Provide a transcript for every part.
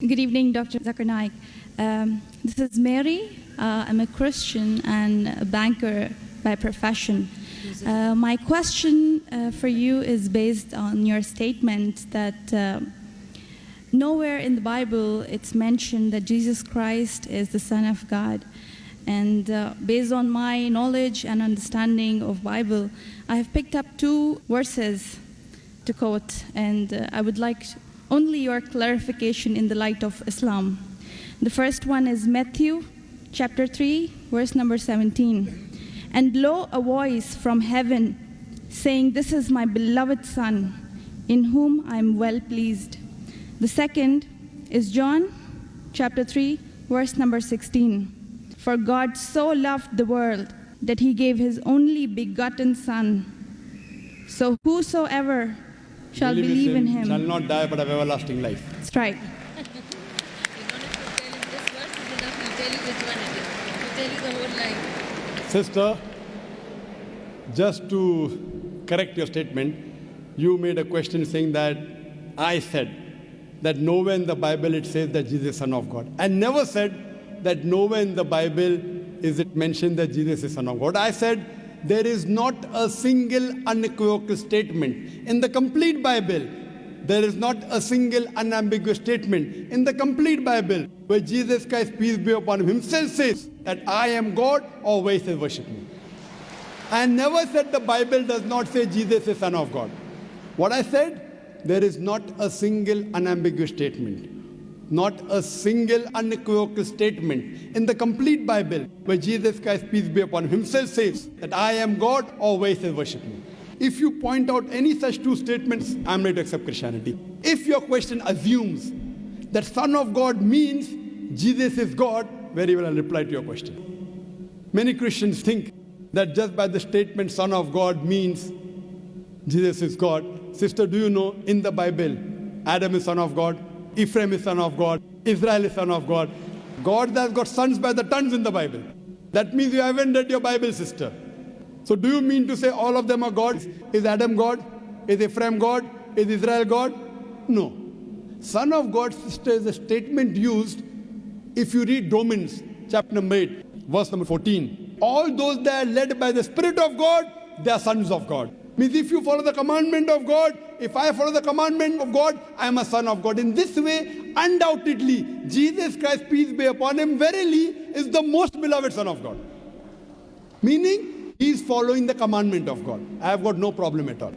Good evening, Dr. Zakir Naik. This is Mary. I'm a Christian and a banker by profession. My question for you is based on your statement that nowhere in the Bible it's mentioned that Jesus Christ is the Son of God. And based on my knowledge and understanding of Bible, I have picked up two verses to quote, and I would like only your clarification in the light of Islam. The first one is Matthew chapter 3, verse number 17. And lo, a voice from heaven saying, "This is my beloved Son, in whom I am well pleased." The second is John chapter 3, verse number 16. For God so loved the world that he gave his only begotten Son. So whosoever shall believe in him shall not die but have everlasting life. That's right. You don't have to tell him this verse is enough. He'll tell you this one again. He'll tell you the whole line. Sister, just to correct your statement, you made a question saying that I said that nowhere in the Bible it says that Jesus is Son of God. I never said that nowhere in the Bible is it mentioned that Jesus is Son of God. I said there is not a single unequivocal statement in the complete Bible. There is not a single unambiguous statement in the complete Bible where Jesus Christ, peace be upon him, himself says that I am God, or where he says worship me. I never said the Bible does not say Jesus is Son of God. What I said, there is not a single unambiguous statement, not a single unequivocal statement in the complete Bible where Jesus Christ, peace be upon him, himself says that I am God, or where he says worship me. If you point out any such two statements, I'm ready to accept Christianity. If your question assumes that Son of God means Jesus is God, very well I'll reply to your question. Many Christians think that just by the statement Son of God means Jesus is God. Sister, do you know in the Bible, Adam is Son of God, Ephraim is Son of God, Israel is Son of God. God has got sons by the tons in the Bible. That means you haven't read your Bible, sister. So do you mean to say all of them are gods? Is Adam God? Is Ephraim God? Is Israel God? No. Son of God, sister, is a statement used if you read Romans chapter number 8, verse number 14. All those that are led by the Spirit of God, they are sons of God. Means if you follow the commandment of God, if I follow the commandment of God, I am a son of God. In this way, undoubtedly, Jesus Christ, peace be upon him, verily is the most beloved Son of God. Meaning, he is following the commandment of God. I have got no problem at all.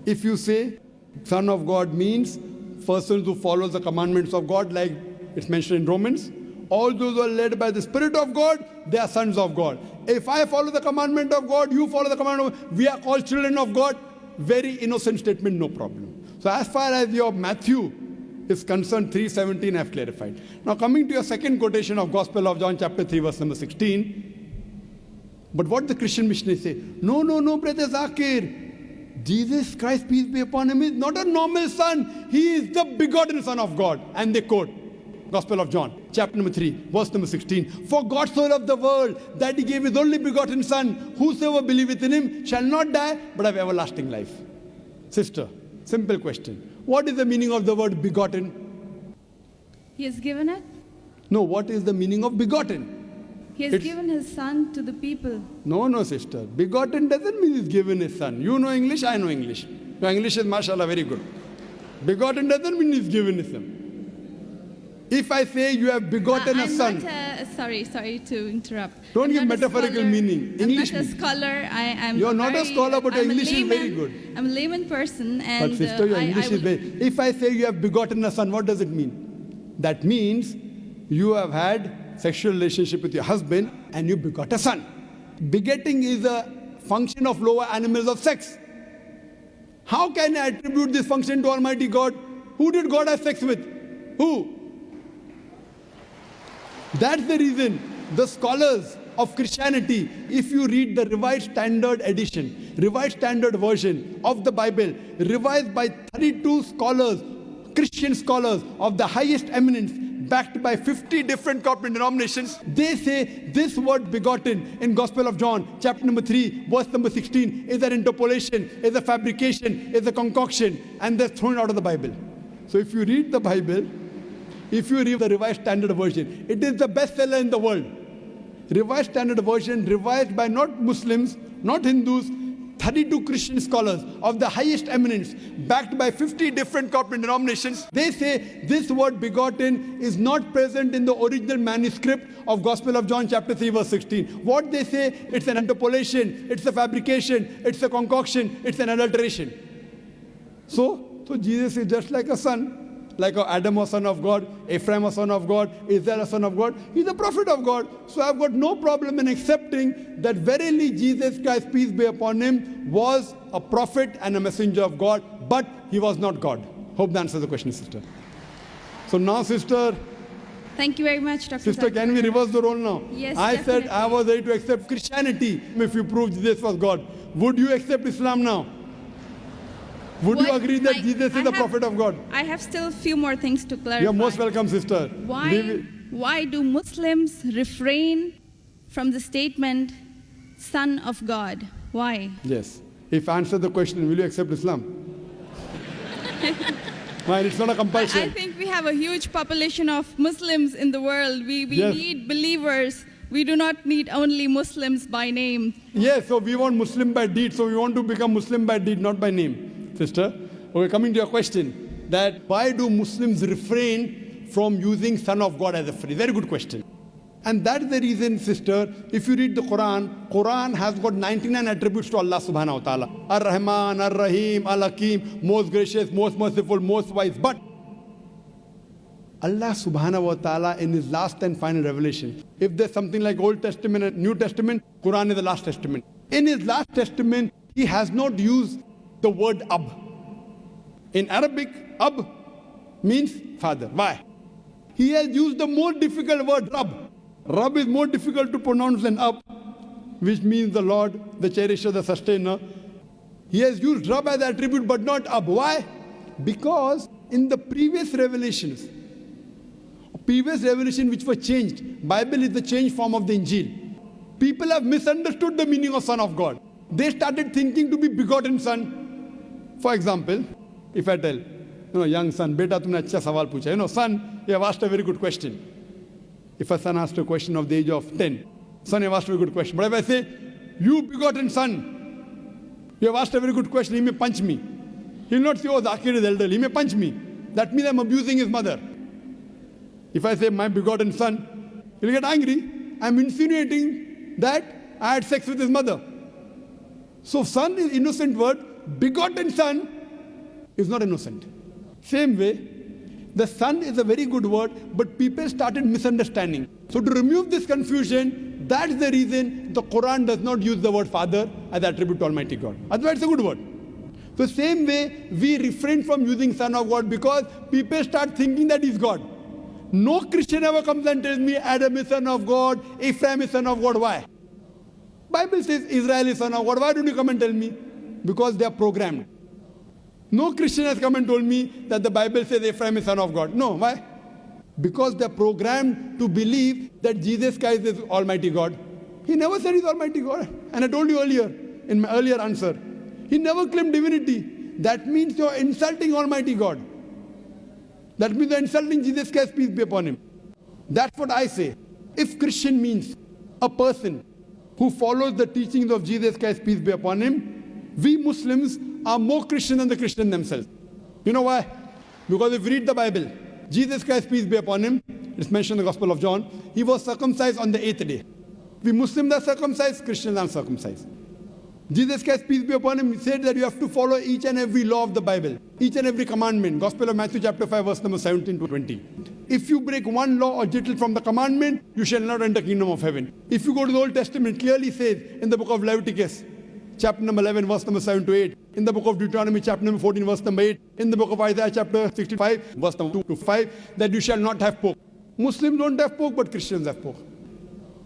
If you say Son of God means person who follows the commandments of God, like it's mentioned in Romans, all those who are led by the Spirit of God, they are sons of God. If I follow the commandment of God, you follow the commandment of God, we are all children of God. Very innocent statement, no problem. So as far as your Matthew is concerned, 3:17 I have clarified. Now coming to your second quotation of Gospel of John chapter 3 verse number 16. But what the Christian missionaries say, no, Brother Zakir, Jesus Christ, peace be upon him, is not a normal son. He is the begotten Son of God. And they quote Gospel of John, chapter number 3, verse number 16. For God so loved the world that he gave his only begotten Son. Whosoever believeth in him shall not die, but have everlasting life. Sister, simple question. What is the meaning of the word begotten? He has given it. No, what is the meaning of begotten? He has given his Son to the people. No, sister. Begotten doesn't mean he's given his son. You know English, I know English. Your English is, mashallah, very good. Begotten doesn't mean he's given his son. If I say you have begotten a son. Sorry to interrupt. Don't give metaphorical meaning. English. I'm not a scholar. You're not a scholar, but your English is very good. I'm a layman person. And but sister, your English is very... If I say you have begotten a son, what does it mean? That means you have had sexual relationship with your husband and you begot a son. Begetting is a function of lower animals of sex. How can I attribute this function to Almighty God? Who did God have sex with? Who? That's the reason the scholars of Christianity, if you read the Revised Standard Edition, Revised Standard Version of the Bible, revised by 32 scholars, Christian scholars of the highest eminence, backed by 50 different corporate denominations, they say this word begotten in Gospel of John, chapter number 3, verse number 16, is an interpolation, is a fabrication, is a concoction, and they're thrown out of the Bible. So if you read the Bible, If you read the Revised Standard Version, it is the bestseller in the world. Revised Standard Version, revised by not Muslims, not Hindus, 32 Christian scholars of the highest eminence, backed by 50 different corporate denominations. They say this word begotten is not present in the original manuscript of Gospel of John chapter 3 verse 16. What they say, it's an interpolation, it's a fabrication, it's a concoction, it's an adulteration. So Jesus is just like a son. Like Adam was son of God, Ephraim was son of God, Israel was son of God. He's a prophet of God. So I've got no problem in accepting that verily Jesus Christ, peace be upon him, was a prophet and a messenger of God, but he was not God. Hope that answers the question, sister. So now, sister, Thank you very much, Dr. sister, can we reverse the role now? Yes, I said definitely. I was ready to accept Christianity if you proved Jesus was God. Would you accept Islam now? Would you What- agree that I- Jesus is I the have- prophet of God? I have still a few more things to clarify. You're most welcome, sister. Why do Muslims refrain from the statement, Son of God? Why? Yes. If I answer the question, will you accept Islam? Fine, it's not a I compulsion. think we have a huge population of Muslims in the world. We Yes. need believers. We do not need only Muslims by name. Yes, so we want Muslim by deed, so we want to become Muslim by deed, not by name, sister. Okay, coming to your question, that why do Muslims refrain from using Son of God as a phrase? Very good question. And that's the reason, sister, if you read the Quran has got 99 attributes to Allah subhanahu wa ta'ala. Ar-Rahman, Ar-Rahim, Al-Hakim, most gracious, most merciful, most wise. But Allah subhanahu wa ta'ala in his last and final revelation, if there's something like Old Testament and New Testament, Quran is the last testament. In his last testament, he has not used the word Ab. In Arabic, Ab means father. Why? He has used the more difficult word Rab. Rab is more difficult to pronounce than Ab, which means the Lord, the cherisher, the sustainer. He has used Rab as attribute but not Ab. Why? Because in the previous revelation which were changed, Bible is the changed form of the Injil. People have misunderstood the meaning of Son of God. They started thinking to be begotten son. For example, if I tell, young son, beta tumne acha sawal pucha. Son, you have asked a very good question. If a son asked a question of the age of 10, son, you have asked a very good question. But if I say, you begotten son, you have asked a very good question, he may punch me. He will not say, oh, Zakir is elderly, he may punch me. That means I'm abusing his mother. If I say, my begotten son, he'll get angry. I'm insinuating that I had sex with his mother. So son is innocent word, begotten son is not innocent. Same way, the son is a very good word, but people started misunderstanding. So to remove this confusion, that's the reason the Quran does not use the word father as attribute to Almighty God. Otherwise, it's a good word. The same way, we refrain from using Son of God because people start thinking that he's God. No Christian ever comes and tells me Adam is son of God, Ephraim is son of God. Why? Bible says Israel is son of God. Why don't you come and tell me? Because they are programmed. No Christian has come and told me that the Bible says Ephraim is son of God. No, why? Because they are programmed to believe that Jesus Christ is Almighty God. He never said he's Almighty God. And I told you earlier, in my earlier answer, he never claimed divinity. That means you're insulting Almighty God. That means you're insulting Jesus Christ, peace be upon him. That's what I say. If Christian means a person who follows the teachings of Jesus Christ, peace be upon him, we Muslims are more Christian than the Christians themselves. You know why? Because if you read the Bible, Jesus Christ, peace be upon him, it's mentioned in the Gospel of John, he was circumcised on the 8th day. We Muslims are circumcised, Christians are circumcised. Jesus Christ, peace be upon him, said that you have to follow each and every law of the Bible, each and every commandment. Gospel of Matthew chapter 5 verse number 17 to 20. If you break one law or jittle from the commandment, you shall not enter the kingdom of heaven. If you go to the Old Testament, clearly says in the book of Leviticus, chapter number 11 verse number 7 to 8, in the book of Deuteronomy chapter number 14 verse number 8, in the book of Isaiah chapter 65 verse number 2 to 5, that you shall not have pork. Muslims don't have pork, but Christians have pork.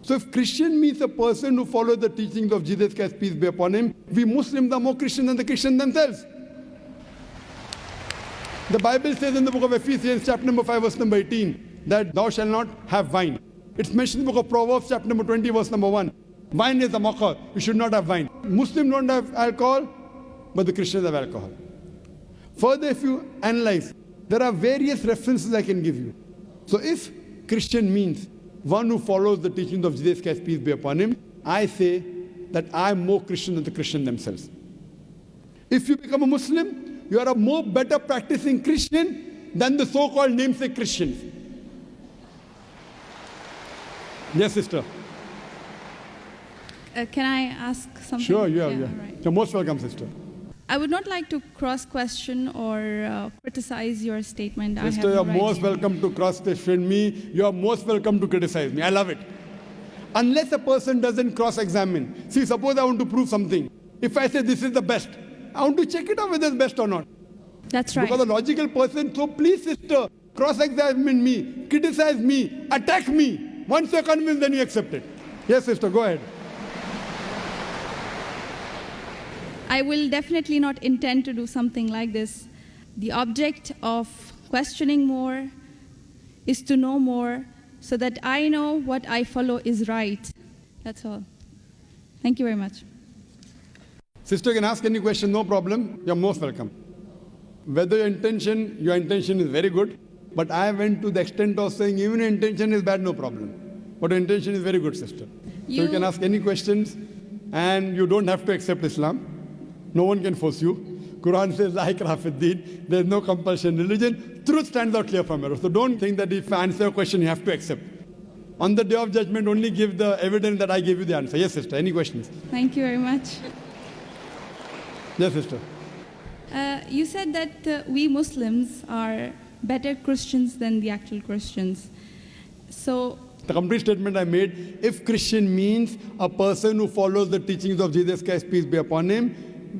So if Christian means a person who follows the teachings of Jesus Christ, peace be upon him, we Muslims are more Christian than the Christians themselves. The Bible says in the book of Ephesians chapter number 5 verse number 18 that thou shalt not have wine. It's mentioned in the book of Proverbs chapter number 20 verse number 1. Wine is a mocker. You should not have wine. Muslims don't have alcohol, but the Christians have alcohol. Further, if you analyze, there are various references I can give you. So if Christian means one who follows the teachings of Jesus Christ, peace be upon him, I say that I'm more Christian than the Christian themselves. If you become a Muslim, you are a more better practicing Christian than the so-called namesake Christians. Yes, sister. Can I ask something? Sure, yeah. Right. You're most welcome, sister. I would not like to cross-question or criticize your statement. Sister, I you're have no right most to. welcome to cross-question me. You're most welcome to criticize me. I love it. Unless a person doesn't cross-examine. See, suppose I want to prove something. If I say this is the best, I want to check it out whether it's best or not. That's right. Because a logical person, so please, sister, cross-examine me, criticize me, attack me. Once you're convinced, then you accept it. Yes, sister, go ahead. I will definitely not intend to do something like this. The object of questioning more is to know more so that I know what I follow is right. That's all. Thank you very much. Sister can ask any question, no problem. You're most welcome. Whether your intention is very good, but I went to the extent of saying even your intention is bad, no problem. But your intention is very good, sister. So you can ask any questions and you don't have to accept Islam. No one can force you. Quran says, La ikraha fid deen. There's no compulsion in religion. Truth stands out clear from error. So don't think that if I answer a question, you have to accept. On the day of judgment, only give the evidence that I gave you the answer. Yes, sister. Any questions? Thank you very much. Yes, sister. You said that we Muslims are better Christians than the actual Christians. So The complete statement I made, if Christian means a person who follows the teachings of Jesus Christ, peace be upon him,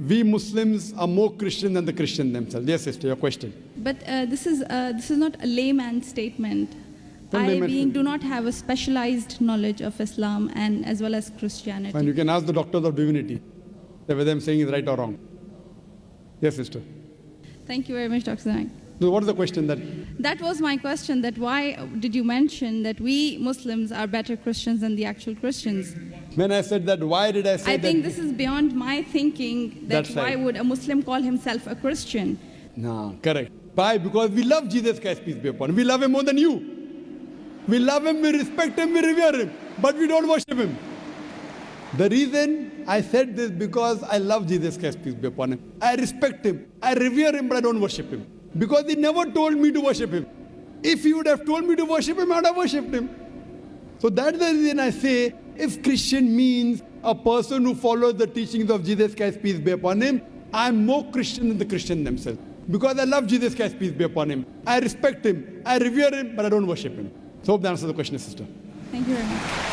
we Muslims are more Christian than the Christian themselves. Yes, sister, your question. But this is not a layman statement. Don't I layman- do not have a specialized knowledge of Islam and as well as Christianity. And you can ask the doctors of divinity whether I'm saying is right or wrong. Yes, sister. Thank you very much, Dr. Zanak. So what is the question that? That was my question, that why did you mention that we Muslims are better Christians than the actual Christians? When I said that, why did I say I that? think this is beyond my thinking, that That's why right. would a Muslim call himself a Christian? No, correct. Why? Because we love Jesus Christ, peace be upon him. We love him more than you. We love him, we respect him, we revere him. But we don't worship him. The reason I said this because I love Jesus Christ, peace be upon him. I respect him, I revere him, but I don't worship him. Because he never told me to worship him. If he would have told me to worship him, I would have worshipped him. So that's the reason I say, if Christian means a person who follows the teachings of Jesus Christ, peace be upon him, I'm more Christian than the Christian themselves. Because I love Jesus Christ, peace be upon him. I respect him, I revere him, but I don't worship him. So hope that answers the question, sister. Thank you very much.